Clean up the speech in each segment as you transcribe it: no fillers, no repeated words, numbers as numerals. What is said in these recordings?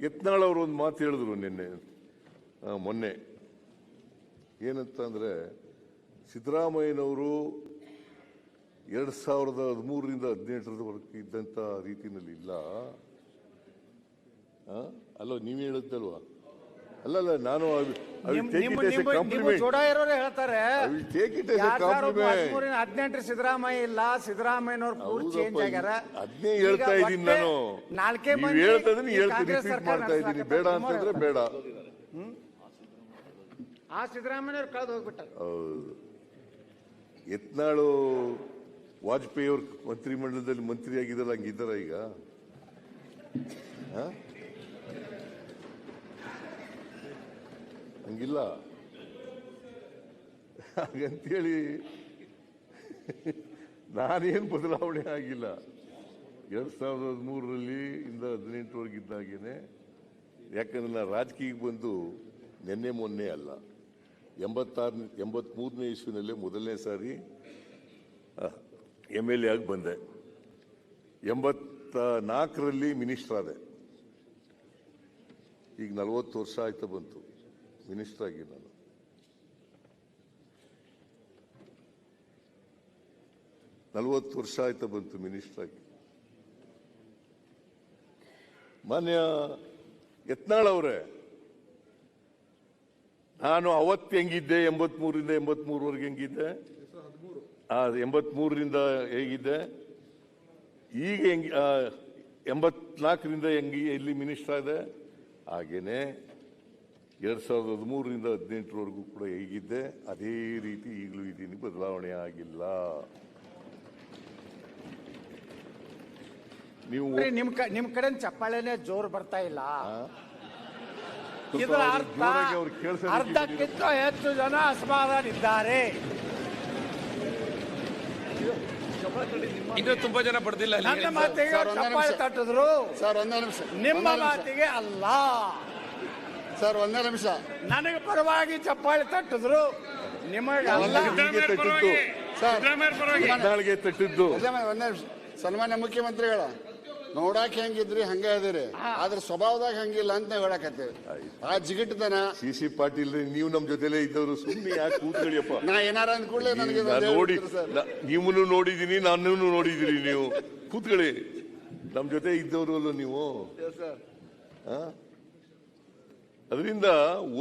ಯತ್ನಾಳ್ ಅವರು ಒಂದು ಮಾತು ಹೇಳಿದ್ರು ಮೊನ್ನೆ ಏನಂತ ಅಂದ್ರೆ ಸಿದ್ದರಾಮಯ್ಯನವರು 2013ರಿಂದ 2018ರವರೆಗೆ ಇದ್ದಂತ ರೀತಿಯಲ್ಲಿ ಇಲ್ಲ. ಅಲ್ಲ ನೀವು ಹೇಳುತ್ತಲ್ವಾ? ಅಲ್ಲಲ್ಲ, ನಾನು ಸಿದ್ದರಾಮಯ್ಯ ಇಲ್ಲ, ಸಿದ್ದರಾಮಯ್ಯನವ್ರು ಪೂರ್ತಿ ಚೇಂಜ್ ಆಗ್ಯಾರ. ಅದನ್ನೇ ಹೇಳ್ತಾ ಇದ್ದೀನಿ ನಾನು. ನೀವು ಹೇಳ್ತದನ್ನ ರಿಪೀಟ್ ಮಾಡ್ತಾ ಇದ್ದೀನಿ. ಬೇಡ ಅಂತಂದ್ರೆ ಬೇಡ. ಆ ಸಿದ್ದರಾಮಯ್ಯವ್ರು ಕಳೆದು ಹೋಗ್ಬಿಟ್ಟಾರ. ಯತ್ನಾಳು ವಾಜಪೇಯಿ ಅವ್ರ ಮಂತ್ರಿಮಂಡಲದಲ್ಲಿ ಮಂತ್ರಿ ಆಗಿದ್ದಲ್ಲ, ಹಂಗಿದ್ದಾರ ಈಗ? ಹಂಗಿಲ್ಲ. ಹಾಗಂತೇಳಿ ನಾನೇನು ಬದಲಾವಣೆ ಆಗಿಲ್ಲ. 2013ರಲ್ಲಿ ಇಂದ 2018ವರೆಗೆ ಇದ್ದಾಗೇನೆ. ಯಾಕಂದ್ರೆ ನಾನು ರಾಜಕೀಯಕ್ಕೆ ಬಂದು ನಿನ್ನೆ ಮೊನ್ನೆ ಅಲ್ಲ, 83ನೇ ಇಸ್ವಿನಲ್ಲೇ ಮೊದಲನೇ ಸಾರಿ MLA ಆಗಿ ಬಂದೆ. 84ರಲ್ಲಿ ಮಿನಿಸ್ಟರ್ ಆದೆ. ಈಗ 40 ವರ್ಷ ಆಯ್ತಾ ಬಂತು ಮಿನಿಸ್ಟರ್ ಆಗಿ. ನಾನು 40 ವರ್ಷ ಆಯ್ತಾ ಬಂತು ಮಿನಿಸ್ಟರ್ ಆಗಿ. ಮಾನ್ಯ ಯತ್ನಾಳ್ ಅವರೇ, ನಾನು ಅವತ್ತು ಹೆಂಗಿದ್ದೆ, 83ರಿಂದ 83ವರೆಗೆ ಹೆಂಗಿದ್ದೆ, 83ರಿಂದ ಹೇಗಿದ್ದೆ, ಈಗ 84ರಿಂದ ಎಲ್ಲಿ ಮಿನಿಸ್ಟರ್ ಇದೆ ಹಾಗೇನೆ 2013ರಿಂದ 2018ರವರೆಗೂ ಕೂಡ ಹೇಗಿದ್ದೆ ಅದೇ ರೀತಿ ಈಗಲೂ ಇದ್ದೀನಿ. ಬದಲಾವಣೆ ಆಗಿಲ್ಲ. ನೀವು ನಿಮ್ ಕಡೆ ಚಪ್ಪಾಳೆನೆ ಜೋರು ಬರ್ತಾ ಇಲ್ಲ. ಇದರ ಅರ್ಥ ಅರ್ಧಕ್ಕಿಂತ ಹೆಚ್ಚು ಜನ ಅಸಮಾಧಾನಿದ್ದಾರೆ. ಇನ್ನು ತುಂಬಾ ಜನ ಪಡೆದಿಲ್ಲ. ನನ್ನ ಮಾತಿಗೆ ಚಪ್ಪಾಳೆ ತಟ್ಟಿದ್ರು, ನಿಮ್ಮ ಮಾತಿಗೆ ಅಲ್ಲ. ಸರ್ ಒಂದೇ ನಿಮಿಷ, ನನಗೆ ಪರವಾಗಿ ಚಪ್ಪಾಳೆ ತಟ್ಟಿದ್ರು, ನಿಮಗೆ ತಟ್ಟಿದ್ದು. ಒಂದೇ ನಿಮಿಷ. ಸನ್ಮಾನ್ಯ ಮುಖ್ಯಮಂತ್ರಿಗಳ ನೋಡಾಕ ಹೆಂಗಿದ್ರಿ ಹಂಗೆ ಅದಿರಿ, ಆದ್ರೆ ಸ್ವಭಾವದಾಗ ಹಂಗಿಲ್ಲ ಅಂತ ನಾವು ಹೇಳಕತ್ತೇವೆ. ಆ ಜಿಗಿಟ್ಟದನ ಸಿ ಪಾಟೀಲ್, ನೀವು ನಮ್ ಜೊತೆಲೇ ಇದ್ದವರು, ಸುಮ್ಮನೆ ಯಾಕೆ ಕೂತ್ಕೊಳ್ಳಿಯಪ್ಪ. ನಾ ಏನಾರ ಅಂದ್ಕೂಡ್ಲೆ ನನಗೆ ನೋಡಿ, ನೀವನು ನೋಡಿದೀನಿ, ನನ್ನನ್ನು ನೋಡಿದಿರಿ. ನೀವು ಕೂತ್ಕೊಳ್ಳಿ, ನಮ್ ಜೊತೆ ಇದ್ದವರು ಅಲ್ಲ ನೀವು. ಅದರಿಂದ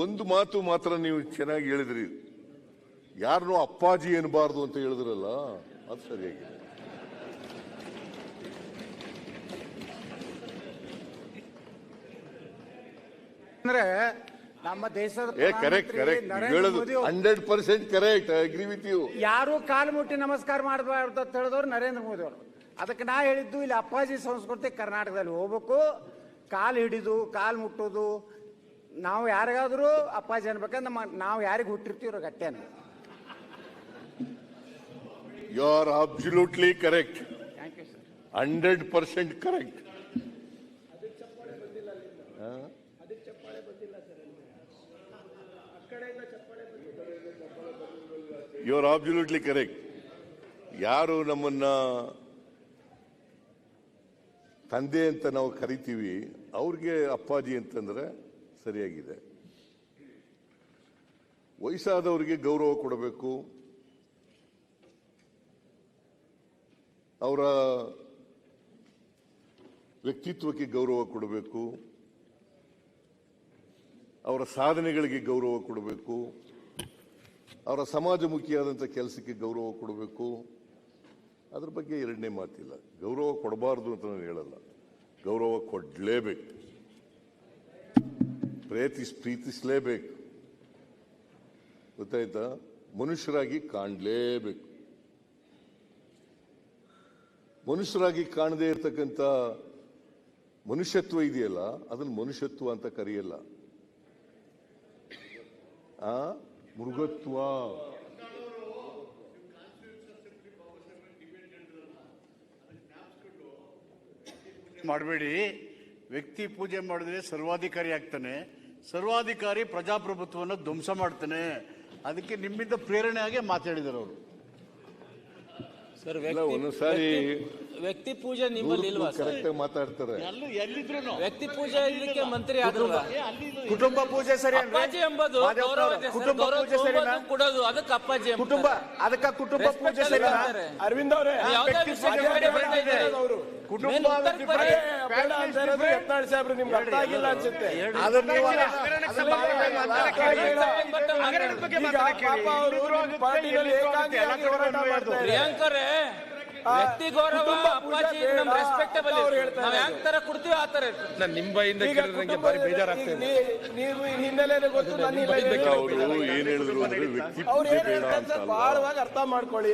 ಒಂದು ಮಾತು ಮಾತ್ರ ನೀವು ಚೆನ್ನಾಗಿ ಹೇಳಿದ್ರಿ, ಯಾರನ್ನೂ ಅಪ್ಪಾಜಿ ಎನ್ನಬಾರ್ದು ಅಂತ ಹೇಳಿದ್ರಲ್ಲ, ಅದು ಸರಿಯಾಗಿದೆ. ಅಂದ್ರೆ ನಮ್ಮ ದೇಶದ correct 100% correct. I agree with you. ಯಾರು ಕಾಲು ಮುಟ್ಟಿ ನಮಸ್ಕಾರ ಮಾಡಬಾರ್ದು ಅಂತ ಹೇಳಿದವರು ನರೇಂದ್ರ ಮೋದಿ ಅವರು. ಅದಕ್ಕೆ ನಾ ಹೇಳಿದ್ದು, ಇಲ್ಲಿ ಅಪ್ಪಾಜಿ ಸಂಸ್ಕೃತಿ ಕರ್ನಾಟಕದಲ್ಲಿ ಹೋಗ್ಬೇಕು. ಕಾಲು ಹಿಡಿದು ಕಾಲು ಮುಟ್ಟೋದು, ನಾವು ಯಾರಿಗಾದ್ರೂ ಅಪ್ಪಾಜಿ ಅನ್ಬೇಕಂದ್ರೆ ನಾವು ಯಾರಿಗೆ ಹುಟ್ಟಿರ್ತೀವ್ರ ಗಟ್ಟೆನ. You are absolutely correct. 100% correct. You are absolutely correct. ಯಾರು ನಮ್ಮನ್ನ ತಂದೆ ಅಂತ ನಾವು ಕರಿತೀವಿ, ಅವ್ರಿಗೆ ಅಪ್ಪಾಜಿ ಅಂತಂದ್ರೆ ಸರಿಯಾಗಿದೆ. ವಯಸ್ಸಾದವರಿಗೆ ಗೌರವ ಕೊಡಬೇಕು, ಅವರ ವ್ಯಕ್ತಿತ್ವಕ್ಕೆ ಗೌರವ ಕೊಡಬೇಕು, ಅವರ ಸಾಧನೆಗಳಿಗೆ ಗೌರವ ಕೊಡಬೇಕು, ಅವರ ಸಮಾಜಮುಖಿಯಾದಂಥ ಕೆಲಸಕ್ಕೆ ಗೌರವ ಕೊಡಬೇಕು. ಅದ್ರ ಬಗ್ಗೆ ಎರಡನೇ ಮಾತಿಲ್ಲ. ಗೌರವ ಕೊಡಬಾರ್ದು ಅಂತ ನಾನು ಹೇಳಲ್ಲ, ಗೌರವ ಕೊಡಲೇಬೇಕು, ಪ್ರೀತಿಸಲೇಬೇಕು. ಗೊತ್ತಾಯ್ತಾ? ಮನುಷ್ಯರಾಗಿ ಕಾಣಲೇಬೇಕು. ಮನುಷ್ಯರಾಗಿ ಕಾಣದೇ ಇರತಕ್ಕಂಥ ಮನುಷ್ಯತ್ವ ಇದೆಯಲ್ಲ, ಅದನ್ನು ಮನುಷ್ಯತ್ವ ಅಂತ ಕರೆಯಲ್ಲ, ಮೃಗತ್ವ. ಮಾಡಬೇಡಿ. ವ್ಯಕ್ತಿ ಪೂಜೆ ಮಾಡಿದ್ರೆ ಸರ್ವಾಧಿಕಾರಿ ಆಗ್ತಾನೆ, ಸರ್ವಾಧಿಕಾರಿ ಪ್ರಜಾಪ್ರಭುತ್ವವನ್ನು ಧ್ವಂಸ ಮಾಡ್ತಾನೆ. ಅದಕ್ಕೆ ನಿಮ್ಮಿಂದ ಪ್ರೇರಣೆ ಆಗಿ ಮಾತಾಡಿದರು ಅವರು. ಒಂದೊಂದ್ಸಾರಿ ವ್ಯಕ್ತಿ ಪೂಜೆ ನಿಮ್ಮಲ್ಲಿ ಇಲ್ವಾ ಸರ್? ಕರೆಕ್ಟ್ ಆಗಿ ಮಾತಾಡ್ತಾರೆ. ಎಲ್ಲಿದ್ರು ವ್ಯಕ್ತಿ ಪೂಜೆ ಇರ್ಲಿಕ್ಕೆ ಮಂತ್ರಿ ಆದ್ರಲ್ಲ. ಕುಟುಂಬ ಪೂಜೆ ಸರಿ ಅನ್ರಿ? ಅಪ್ಪಾಜಿ ಎಂಬುದು ಗೌರವ ಇದೆ ಸರ್. ಕುಟುಂಬ ಗೌರವ ಪೂಜೆ ಸರಿನಾ? ತುಂಬೋದು, ಕೊಡೋದು ಅದಕ್ಕೆ ಅಪ್ಪಾಜಿ ಎಂಬುದು. ಕುಟುಂಬ ಅದಕ್ಕ ಕುಟುಂಬ ಪೂಜೆ Respect ಸರಿನಾ? ಅಂತಾರೆ. ಅರವಿಂದ್ ಅವರೇ ಯಾವುದೇ ವಿಷಯಕ್ಕೆ ಬೇರೆ ಬರ್ತಾ ಇದ್ದಾರೆ. ಕುಟುಂಬ ಮೇನ್ ಉತ್ತರ ಕೊಡಿ. ಬೇಡ ಅಂತ ಇರೋದು ಯತ್ನಾಳ್ ಸಾಹೇಬ್ರು ನಿಮ್ಗೆ ಅರ್ಥ ಆಗಿಲ್ಲ ಅನ್ಸುತ್ತೆ. ಅದನ್ನ ನೀವು ಈಗ ಪಾಪ ಅವರು ಪಾರ್ಟಿನಲ್ಲಿ ಏಕಾಂಗಿಯಾಗಿ ಹೋರಾಟ ಮಾಡ್ತಾ ಇದ್ದಾರೆ. ಪ್ರಿಯಾಂಕರೇ, ವ್ಯಕ್ತಿ ಗೌರವ ಕುಟುಂಬ ಪೂಜೆ ಅಪ್ಪಾಜಿ ಬೇಡ ನಮ್ ರೆಸ್ಪೆಕ್ಟಬಲ್. ಅವ್ರು ಹೇಳ್ತಾ ನಾವ್ ಇರೋದು. ಯಾವ ತರ ಕೊಡ್ತೀವಿ ಆ ತರ ಇರ್ತದೆ. ಈಗ ನೀವು ಹಿನ್ನೆಲೆ ಗೊತ್ತು ನನ್ನ ಹಿನ್ನೆಲೆ ಅವರು ಏನ್ ಹೇಳಿದ್ರು ಅಂದ್ರೆ ವ್ಯಕ್ತಿ ಅವ್ರು ಪೂಜೆ ಏನ್ ಬೇಡ ಹೇಳ್ತಾರೆ ಅಂತ ಸರ್ ಅಲ್ಲ. ಬಹಳವಾಗಿ ಅರ್ಥ ಮಾಡ್ಕೊಳ್ಳಿ.